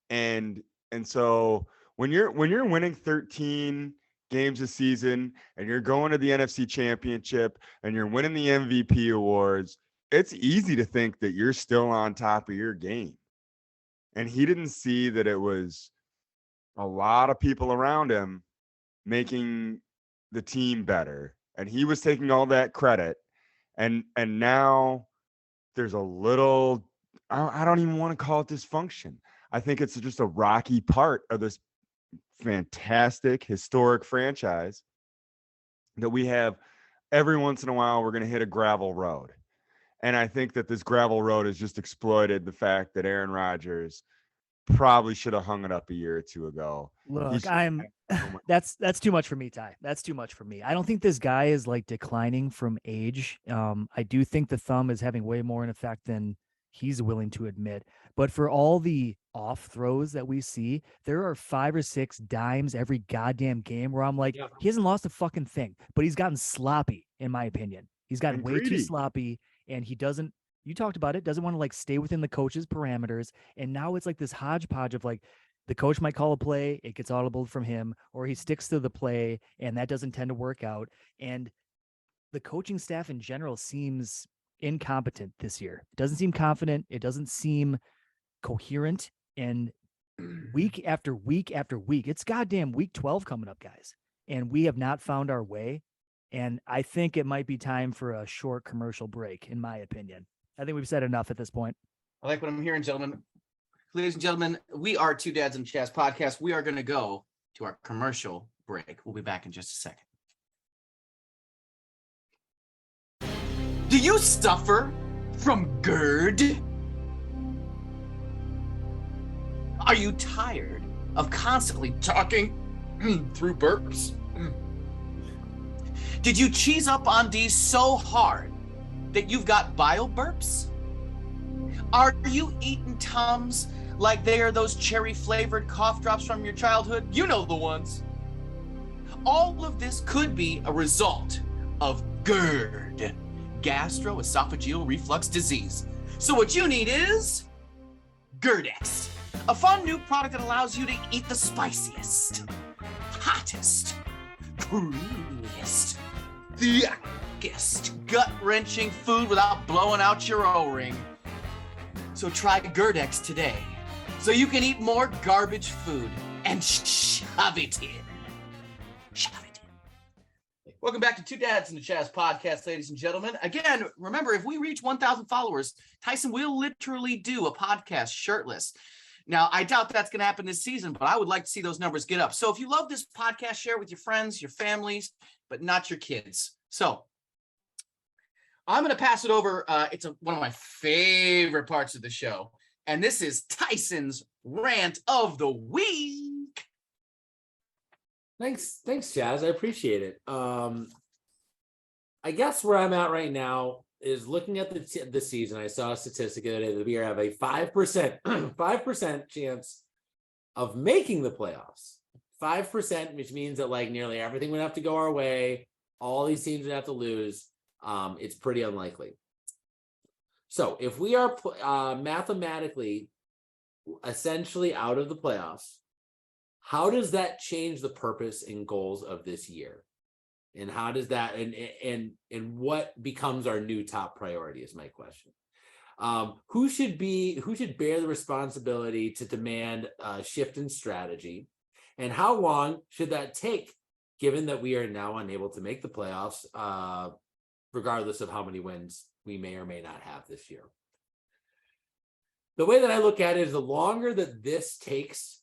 Speaker 5: And so when you're winning 13 games a season and you're going to the NFC Championship and you're winning the MVP awards, it's easy to think that you're still on top of your game. And he didn't see that it was a lot of people around him making the team better. And he was taking all that credit. And now there's a little, I don't even want to call it dysfunction. I think it's just a rocky part of this fantastic, historic franchise that we have every once in a while, we're going to hit a gravel road. And I think that this gravel road has just exploited the fact that Aaron Rodgers probably should have hung it up a year or two ago.
Speaker 6: Look,
Speaker 5: should-
Speaker 6: that's too much for me, Ty. That's too much for me. I don't think this guy is like declining from age. I do think the thumb is having way more in effect than he's willing to admit. But for all the off throws that we see, there are 5 or 6 dimes every goddamn game where I'm like, he hasn't lost a fucking thing, but he's gotten sloppy, in my opinion. He's gotten
Speaker 5: And
Speaker 6: way too
Speaker 5: greedy.
Speaker 6: sloppy, and he doesn't. You talked about it. Doesn't want to like stay within the coach's parameters, and now it's like this hodgepodge of like the coach might call a play, it gets audible from him, or he sticks to the play, and that doesn't tend to work out. And the coaching staff in general seems incompetent this year. It doesn't seem confident. It doesn't seem coherent. And week after week after week, it's goddamn week 12 coming up, guys. And we have not found our way. And I think it might be time for a short commercial break, in my opinion. I think we've said enough at this point.
Speaker 3: I like what I'm hearing, gentlemen. Ladies and gentlemen, we are Two Dads and a Chaz podcast. We are going to go to our commercial break. We'll be back in just a second. Do you suffer from GERD? Are you tired of constantly talking through burps? Did you cheese up on these so hard that you've got bile burps? Are you eating Tums like they are those cherry-flavored cough drops from your childhood? You know the ones. All of this could be a result of GERD, gastroesophageal reflux disease. So what you need is GERDEX, a fun new product that allows you to eat the spiciest, hottest, creamiest, thickest, gut-wrenching food without blowing out your O-ring. So try GERDEX today, so you can eat more garbage food and shove it in. Shove it in. Welcome back to Two Dads and a Chaz podcast, ladies and gentlemen. Again, remember, if we reach 1,000 followers, Tyson will literally do a podcast shirtless. Now, I doubt that's going to happen this season, but I would like to see those numbers get up. So if you love this podcast, share it with your friends, your families, but not your kids. So I'm going to pass it over. It's one of my favorite parts of the show. And this is Tyson's rant of the week.
Speaker 4: Thanks, Chaz. I appreciate it. I guess where I'm at right now is looking at the season. I saw a statistic the other day that we have a 5% chance of making the playoffs. 5%, which means that like nearly everything would have to go our way. All these teams would have to lose. It's pretty unlikely. So if we are mathematically essentially out of the playoffs, how does that change the purpose and goals of this year? And how does that and what becomes our new top priority is my question. Who should bear the responsibility to demand a shift in strategy? And how long should that take, given that we are now unable to make the playoffs, regardless of how many wins we may or may not have this year? The way that I look at it is the longer that this takes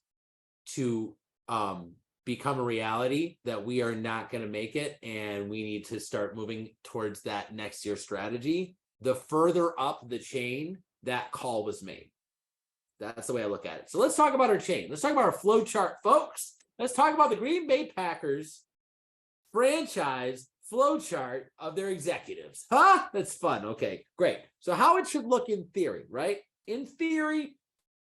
Speaker 4: to become a reality, that we are not going to make it and we need to start moving towards that next year strategy, the further up the chain that call was made. That's the way I look at it. So let's talk about our chain. Let's talk about our flow chart, folks. Let's talk about the Green Bay Packers franchise flow chart of their executives. Huh? That's fun. Okay, great. So how it should look in theory, right? In theory,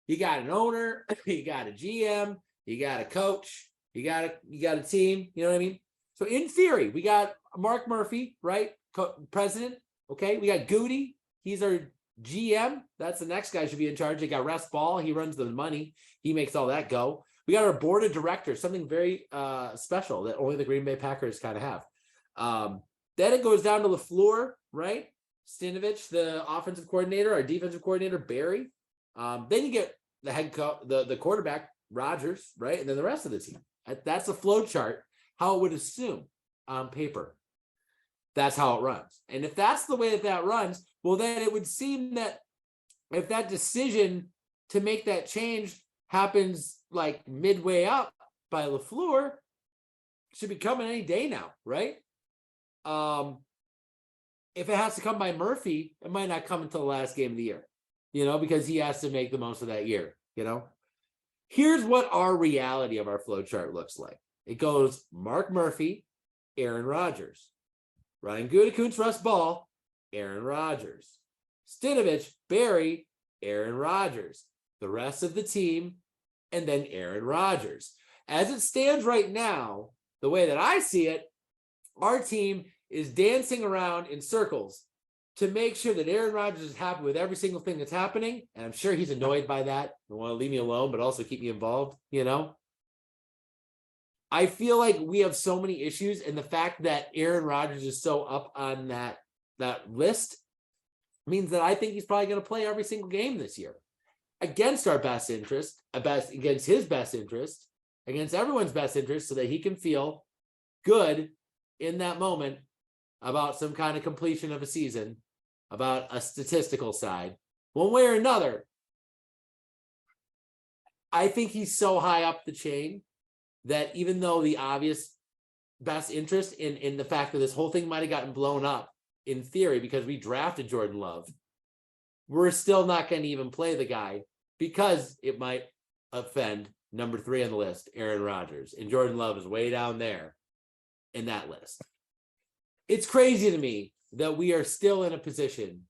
Speaker 4: you got an owner, you got a GM, you got a coach, you got a team, you know what I mean? So in theory, we got Mark Murphy, right? President. Okay, we got Goody. He's our GM. That's the next guy should be in charge. They got Russ Ball. He runs the money. He makes all that go. We got our board of directors, something very special that only the Green Bay Packers kind of have. Then it goes down to LaFleur, right? Stinovich, the offensive coordinator, our defensive coordinator, Barry. Then you get the head coach, the quarterback, Rodgers, right? And then the rest of the team. That's a flow chart, how it would assume on paper. That's how it runs. And if that's the way that runs, well, then it would seem that if that decision to make that change happens like midway up, by LaFleur should be coming any day now, right? If it has to come by Murphy, it might not come until the last game of the year, because he has to make the most of that year, Here's what our reality of our flow chart looks like. It goes Mark Murphy, Aaron Rodgers, Ryan Gutekunst, Russ Ball, Aaron Rodgers, Stinovich, Barry, Aaron Rodgers, the rest of the team, and then Aaron Rodgers. As it stands right now, the way that I see it, our team is dancing around in circles to make sure that Aaron Rodgers is happy with every single thing that's happening. And I'm sure he's annoyed by that. They want to leave me alone, but also keep me involved, I feel like we have so many issues, and the fact that Aaron Rodgers is so up on that list means that I think he's probably going to play every single game this year against our best interest, against his best interest, against everyone's best interest, so that he can feel good in that moment about some kind of completion of a season, about a statistical side, one way or another. I think he's so high up the chain that even though the obvious best interest in the fact that this whole thing might have gotten blown up in theory because we drafted Jordan Love, we're still not going to even play the guy because it might offend number 3 on the list, Aaron Rodgers. And Jordan Love is way down there in that list. It's crazy to me that we are still in a position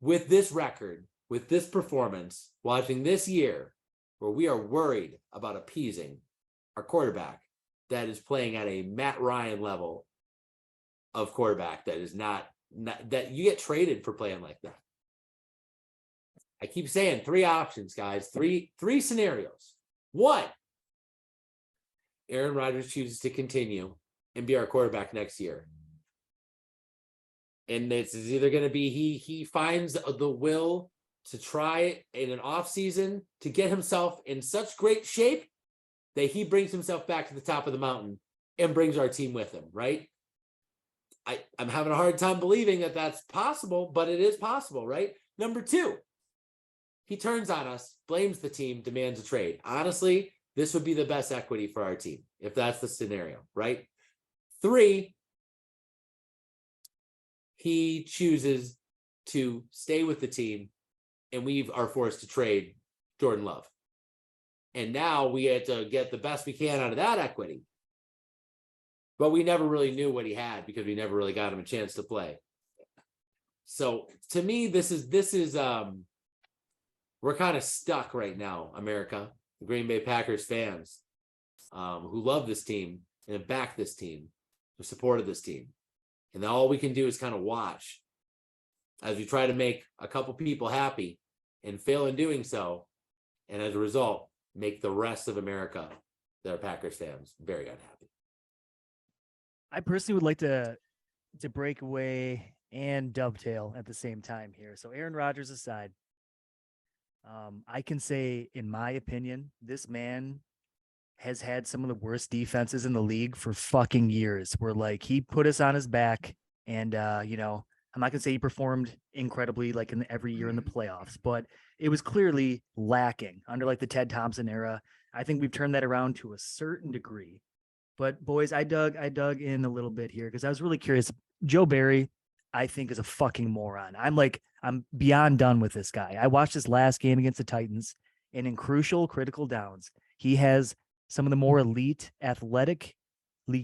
Speaker 4: with this record, with this performance, watching this year, where we are worried about appeasing our quarterback that is playing at a Matt Ryan level of quarterback that is not that you get traded for playing like that. I keep saying 3 options, guys, three scenarios. 1, Aaron Rodgers chooses to continue and be our quarterback next year. And it's either going to be he finds the will to try in an offseason to get himself in such great shape that he brings himself back to the top of the mountain and brings our team with him, right? I'm having a hard time believing that that's possible, but it is possible, right? Number 2, he turns on us, blames the team, demands a trade. Honestly, this would be the best equity for our team if that's the scenario, right? 3, he chooses to stay with the team and we are forced to trade Jordan Love. And now we had to get the best we can out of that equity. But we never really knew what he had because we never really got him a chance to play. So to me, this is we're kind of stuck right now, America, the Green Bay Packers fans who love this team and have backed this team, who supported this team. And all we can do is kind of watch as we try to make a couple people happy and fail in doing so. And as a result, make the rest of America, that are Packers fans, very unhappy.
Speaker 6: I personally would like to break away and dovetail at the same time here. So Aaron Rodgers aside, I can say, in my opinion, this man has had some of the worst defenses in the league for fucking years, where like he put us on his back and, I'm not going to say he performed incredibly like in every year in the playoffs, but it was clearly lacking under like the Ted Thompson era. I think we've turned that around to a certain degree. But boys, I dug in a little bit here because I was really curious. Joe Barry, I think, is a fucking moron. I'm beyond done with this guy. I watched his last game against the Titans, and in crucial, critical downs, he has some of the more elite, athletically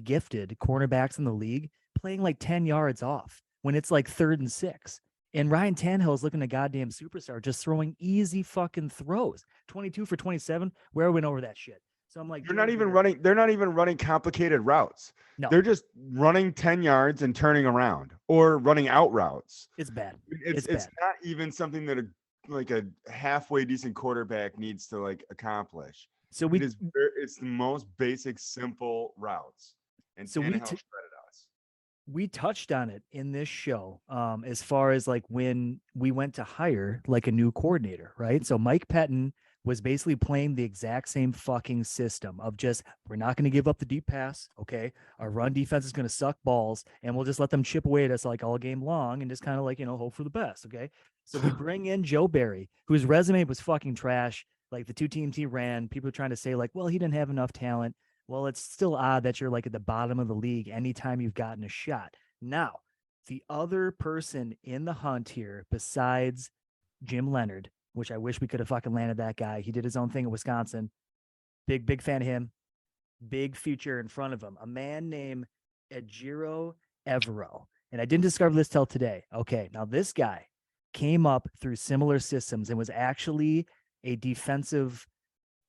Speaker 6: gifted cornerbacks in the league playing like 10 yards off when it's like 3rd and 6. And Ryan Tannehill is looking a goddamn superstar, just throwing easy fucking throws. 22 for 27. Where went over that shit? So I'm like,
Speaker 5: they're not even running complicated routes.
Speaker 6: No.
Speaker 5: They're just running 10 yards and turning around or running out routes.
Speaker 6: It's bad.
Speaker 5: It's
Speaker 6: bad.
Speaker 5: not even something that a halfway decent quarterback needs to like accomplish.
Speaker 6: So
Speaker 5: it's the most basic, simple routes. And
Speaker 6: so
Speaker 5: Tannehill shredded us.
Speaker 6: We touched on it in this show, as far as like when we went to hire like a new coordinator, right? So Mike Pettin was basically playing the exact same fucking system of just, we're not going to give up the deep pass. Okay. Our run defense is going to suck balls and we'll just let them chip away at us like all game long and just kind of like, hope for the best. Okay. So we bring in Joe Barry, whose resume was fucking trash. Like the 2 teams he ran, people were trying to say like, well, he didn't have enough talent. Well, it's still odd that you're like at the bottom of the league anytime you've gotten a shot. Now, the other person in the hunt here, besides Jim Leonard, which I wish we could have fucking landed that guy. He did his own thing in Wisconsin. Big fan of him. Big future in front of him. A man named Ejiro Evero. And I didn't discover this till today. Okay, now this guy came up through similar systems and was actually a defensive.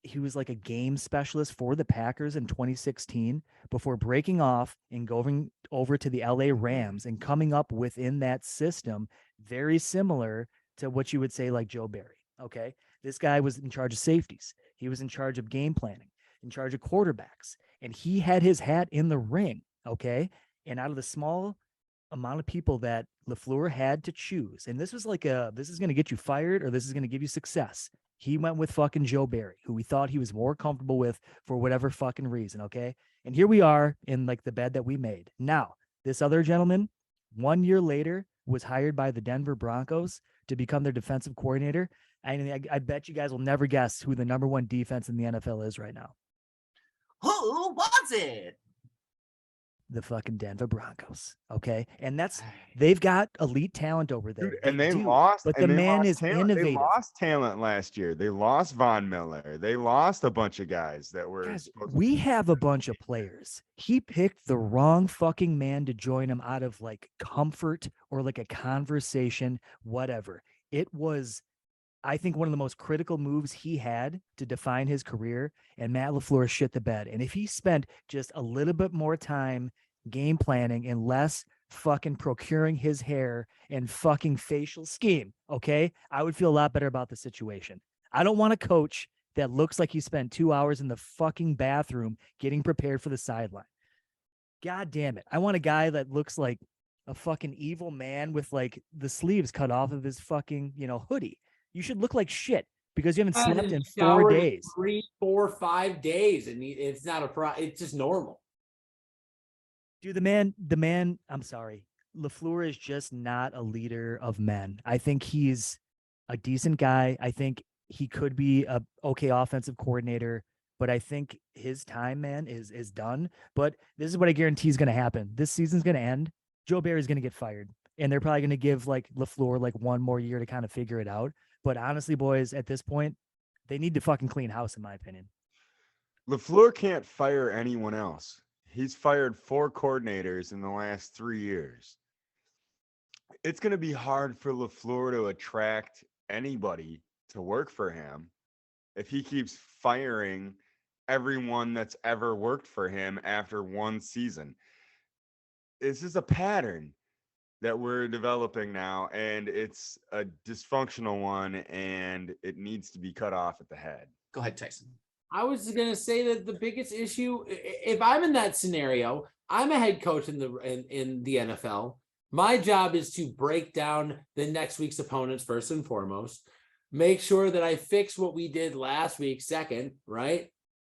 Speaker 6: He was like a game specialist for the Packers in 2016 before breaking off and going over to the LA Rams and coming up within that system, very similar to what you would say like Joe Barry. Okay. This guy was in charge of safeties. He was in charge of game planning, in charge of quarterbacks, and he had his hat in the ring. Okay. And out of the small amount of people that LaFleur had to choose, and this was like this is going to get you fired or this is going to give you success. He went with fucking Joe Barry, who we thought he was more comfortable with for whatever fucking reason. Okay. And here we are in like the bed that we made. Now, this other gentleman, 1 year later, was hired by the Denver Broncos to become their defensive coordinator. I bet you guys will never guess who the number one defense in the NFL is right now.
Speaker 3: Who was it?
Speaker 6: The fucking Denver Broncos. Okay. And they've got elite talent over there.
Speaker 5: Dude, and they lost,
Speaker 6: but the man is innovative.
Speaker 5: They lost talent last year. They lost Von Miller. They lost a bunch of guys that were.
Speaker 6: Guys, we have a bunch of players. He picked the wrong fucking man to join him out of like comfort or like a conversation, whatever. It was, I think, one of the most critical moves he had to define his career, and Matt LaFleur shit the bed. And if he spent just a little bit more time game planning and less fucking procuring his hair and fucking facial scheme, okay, I would feel a lot better about the situation. I don't want a coach that looks like he spent 2 hours in the fucking bathroom getting prepared for the sideline. God damn it. I want a guy that looks like a fucking evil man with like the sleeves cut off of his fucking, hoodie. You should look like shit because you haven't slept in 4 days.
Speaker 4: 3, 4, 5 days, and it's not it's just normal.
Speaker 6: Dude, the man, I'm sorry. LaFleur is just not a leader of men. I think he's a decent guy. I think he could be a okay offensive coordinator, but I think his time, man, is done. But this is what I guarantee is going to happen. This season's going to end. Joe Barry's going to get fired, and they're probably going to give like LaFleur like 1 more year to kind of figure it out. But honestly, boys, at this point, they need to fucking clean house, in my opinion.
Speaker 5: LaFleur can't fire anyone else. He's fired 4 coordinators in the last 3 years. It's going to be hard for LaFleur to attract anybody to work for him if he keeps firing everyone that's ever worked for him after 1 season. This is a pattern that we're developing now, and it's a dysfunctional one, and it needs to be cut off at the head.
Speaker 3: Go ahead, Tyson.
Speaker 4: I was going to say that the biggest issue, if I'm in that scenario, I'm a head coach in the NFL. My job is to break down the next week's opponents first and foremost, make sure that I fix what we did last week second, right?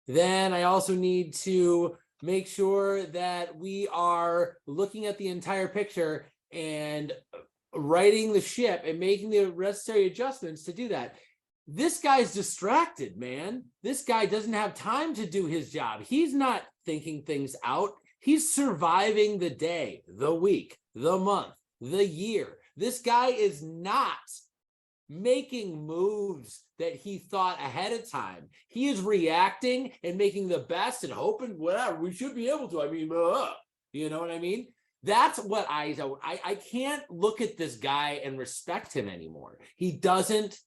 Speaker 4: Then I also need to make sure that we are looking at the entire picture and righting the ship and making the necessary adjustments to do that. This guy's distracted, man. This guy doesn't have time to do his job. He's not thinking things out. He's surviving the day, the week, the month, the year. This guy is not making moves that he thought ahead of time. He is reacting and making the best and hoping whatever we should be able to. I mean, you know what I mean? That's what I can't look at this guy and respect him anymore. He doesn't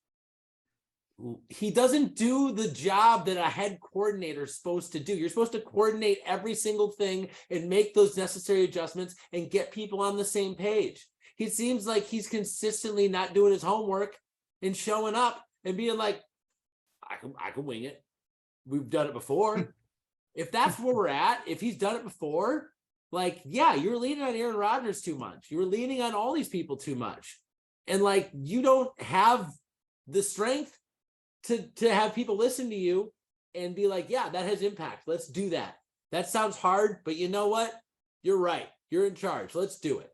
Speaker 4: do the job that a head coordinator is supposed to do. You're supposed to coordinate every single thing and make those necessary adjustments and get people on the same page. He seems like he's consistently not doing his homework and showing up and being like, I can wing it. We've done it before. If that's where we're at, if he's done it before, like, yeah, you're leaning on Aaron Rodgers too much. You're leaning on all these people too much. And like, you don't have the strength to have people listen to you and be like, yeah, that has impact. Let's do that. That sounds hard, but you know what? You're right. You're in charge. Let's do it.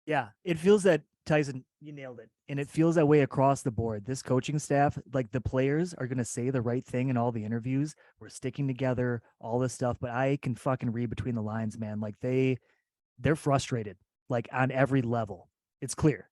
Speaker 6: Yeah, it feels that Tyson, you nailed it. And it feels that way across the board. This coaching staff, like the players are going to say the right thing in all the interviews. We're sticking together, all this stuff, but I can fucking read between the lines, man. Like they're frustrated, like on every level. It's clear.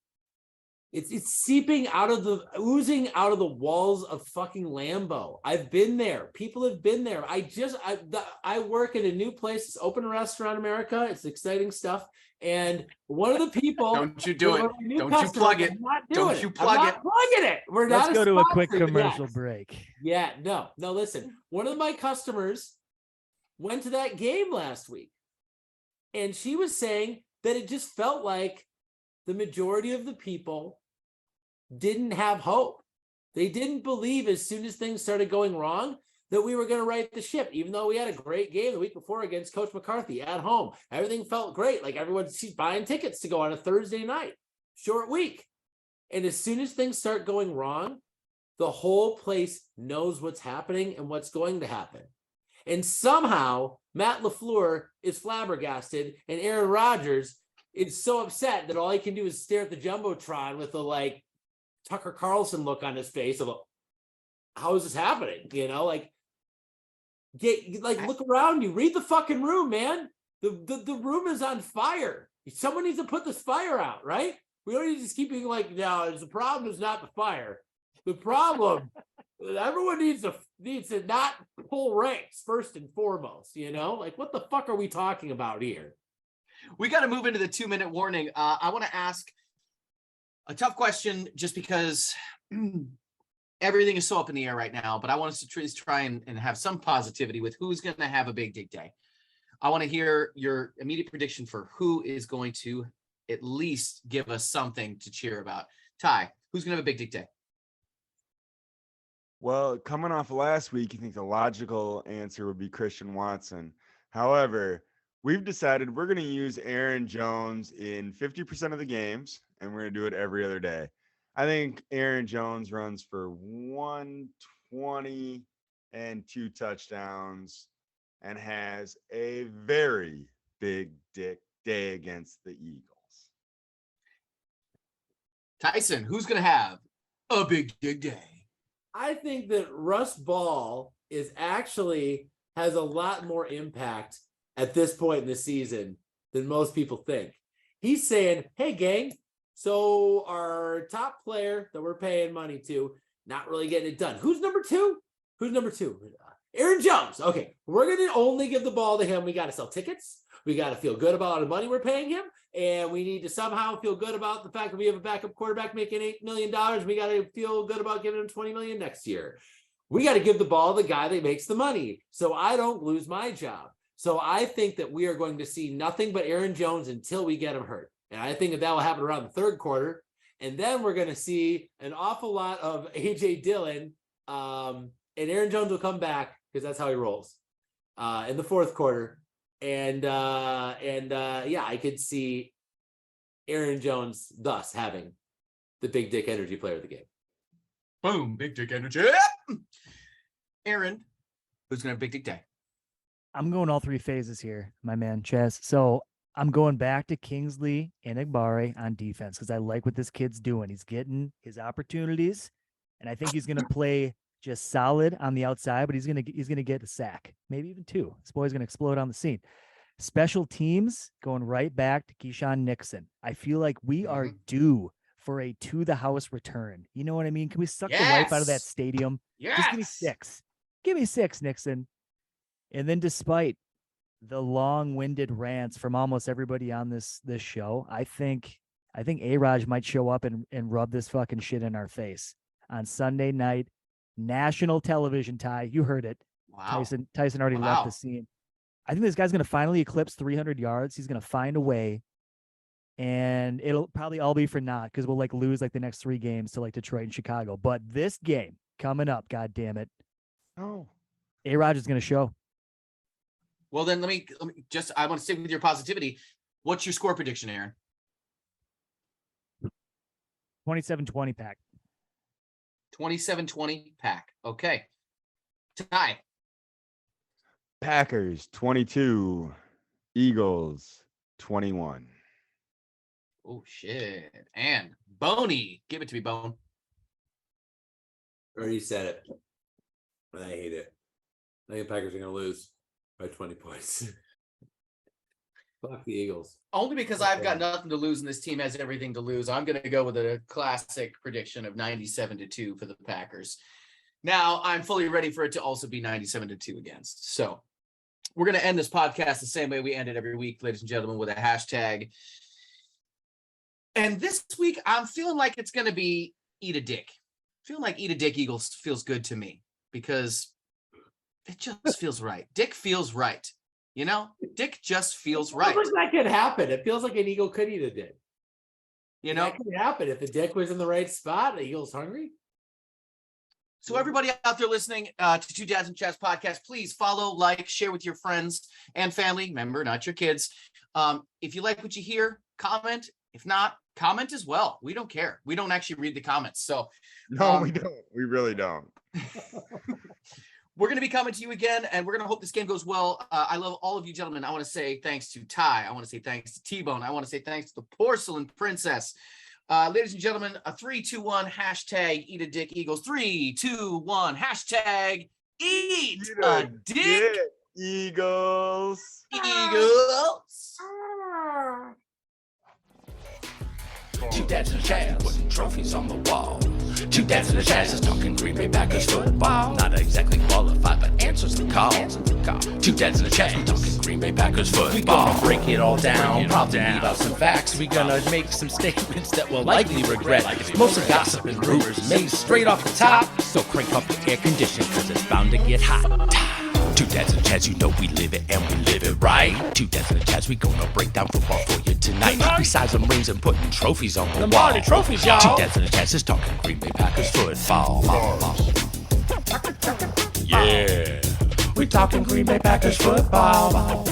Speaker 4: It's seeping out of oozing out of the walls of fucking Lambeau. I've been there. People have been there. I work in a new place. It's Open Restaurant America. It's exciting stuff. And one of the people.
Speaker 3: Don't you do it.
Speaker 4: one of my new
Speaker 3: Don't you
Speaker 4: customers,
Speaker 3: plug it.
Speaker 4: I'm not
Speaker 3: Don't
Speaker 4: doing
Speaker 3: you
Speaker 4: it.
Speaker 3: plug
Speaker 4: I'm
Speaker 3: it.
Speaker 4: not plugging it. We're
Speaker 6: Let's
Speaker 4: not
Speaker 6: go to a quick
Speaker 4: sponsor
Speaker 6: commercial
Speaker 4: yet.
Speaker 6: break.
Speaker 4: Yeah, no, listen. One of my customers went to that game last week, and she was saying that it just felt like the majority of the people didn't have hope. They didn't believe as soon as things started going wrong that we were going to right the ship, even though we had a great game the week before against Coach McCarthy at home. Everything felt great. Like she's buying tickets to go on a Thursday night, short week. And as soon as things start going wrong, the whole place knows what's happening and what's going to happen. And somehow Matt LaFleur is flabbergasted and Aaron Rodgers is so upset that all he can do is stare at the Jumbotron with the Tucker Carlson look on his face of how is this happening? Look around you, read the fucking room, man. The room is on fire. Someone needs to put this fire out, right? We don't need to just keep being like, no, the problem is not the fire. The problem, everyone needs to not pull ranks first and foremost, what the fuck are we talking about here?
Speaker 3: We got to move into the 2-minute warning. I want to ask a tough question just because everything is so up in the air right now, but I want us to try and have some positivity with who's going to have a big dig day. I want to hear your immediate prediction for who is going to at least give us something to cheer about. Ty, who's going to have a big dig day?
Speaker 5: Well, coming off of last week, you think the logical answer would be Christian Watson. However, we've decided we're going to use Aaron Jones in 50% of the games, and we're going to do it every other day. I think Aaron Jones runs for 120 and 2 touchdowns and has a very big dick day against the Eagles.
Speaker 3: Tyson, who's going to have a big dig day?
Speaker 4: I think that Russ Ball has a lot more impact at this point in the season than most people think. He's saying, hey, gang, so our top player that we're paying money to, not really getting it done. Who's number two? Aaron Jones. Okay, we're going to only give the ball to him. We got to sell tickets. We got to feel good about the money we're paying him. And we need to somehow feel good about the fact that we have a backup quarterback making $8 million. We got to feel good about giving him $20 million next year. We got to give the ball to the guy that makes the money so I don't lose my job. So I think that we are going to see nothing but Aaron Jones until we get him hurt. And I think that will happen around the third quarter. And then we're going to see an awful lot of A.J. Dillon. And Aaron Jones will come back because that's how he rolls in the fourth quarter. And I could see Aaron Jones thus having the big dick energy player of the game.
Speaker 3: Boom, big dick energy. Aaron, who's going to have a big dick day?
Speaker 6: I'm going all 3 phases here, my man, Chaz. So I'm going back to Kingsley and Enagbare on defense because I like what this kid's doing. He's getting his opportunities, and I think he's going to play just solid on the outside, but he's going to get a sack, maybe even 2. This boy's going to explode on the scene. Special teams going right back to Keyshawn Nixon. I feel like we are due for a to the house return. You know what I mean? Can we suck the life out of that stadium?
Speaker 3: Yes.
Speaker 6: Just give me 6. Give me 6, Nixon. And then despite the long-winded rants from almost everybody on this show, I think A-Raj might show up and rub this fucking shit in our face on Sunday night, national television. Ty, you heard it.
Speaker 3: Wow.
Speaker 6: Tyson already left the scene. I think this guy's going to finally eclipse 300 yards. He's going to find a way, and it'll probably all be for naught because we'll lose the next 3 games to Detroit and Chicago. But this game coming up, God damn it.
Speaker 5: Oh,
Speaker 6: A-Raj is going to show.
Speaker 3: Well, then let me I want to stick with your positivity. What's your score prediction, Aaron?
Speaker 6: 27-20 pack.
Speaker 3: 27-20 pack. Okay. Ty.
Speaker 5: Packers 22, Eagles 21.
Speaker 3: Oh shit. And Boney, give it to me, Bone.
Speaker 4: Already said it. And I hate it. I think the Packers are going to lose by 20 points. Fuck the Eagles.
Speaker 3: Only because I've got nothing to lose and this team has everything to lose. I'm going to go with a classic prediction of 97-2 for the Packers. Now, I'm fully ready for it to also be 97-2 against. So we're going to end this podcast the same way we end it every week, ladies and gentlemen, with a hashtag. And this week, I'm feeling like it's going to be Eat a Dick. Feeling like Eat a Dick Eagles feels good to me because it just feels right. Dick feels right. You know, Dick just feels right.
Speaker 4: That could happen. It feels like an Eagle could eat a dick.
Speaker 3: You know,
Speaker 4: that could happen if the dick was in the right spot. The Eagle's hungry.
Speaker 3: So everybody out there listening to Two Dads and Chats podcast, please follow, like, share with your friends and family. Remember, not your kids. If you like what you hear, comment. If not, comment as well. We don't care. We don't actually read the comments. So
Speaker 5: No, we don't. We really don't.
Speaker 3: We're going to be coming to you again, and we're going to hope this game goes well. I love all of you gentlemen. I want to say thanks to Ty. I want to say thanks to T-Bone. I want to say thanks to the Porcelain Princess. Ladies and gentlemen, a 3, 2, 1 hashtag Eat a Dick Eagles. 3, 2, 1 hashtag Eat a Dick
Speaker 5: Eagles.
Speaker 3: Eagles.
Speaker 1: Two dads and a Chaz putting trophies on the wall. Two dads and a Chaz is talking Green Bay Packers football. Not exactly qualified, but answers the call. Two dads and a Chaz talking Green Bay Packers football.
Speaker 2: We gonna break it all down, probably leave out some facts. We gonna make some statements that we'll likely regret. Most of gossip and rumors made straight off the top. So crank up the air condition, cause it's bound to get hot.
Speaker 1: Two dads and a Chaz, you know we live it and we live it right. Two dads and a Chaz, we gonna break down football for you tonight. Besides some rings and putting trophies on the wall.
Speaker 2: Marty trophies, y'all.
Speaker 1: Two dads and a Chaz is talking Green Bay Packers football. Yeah, we talking Green Bay Packers football.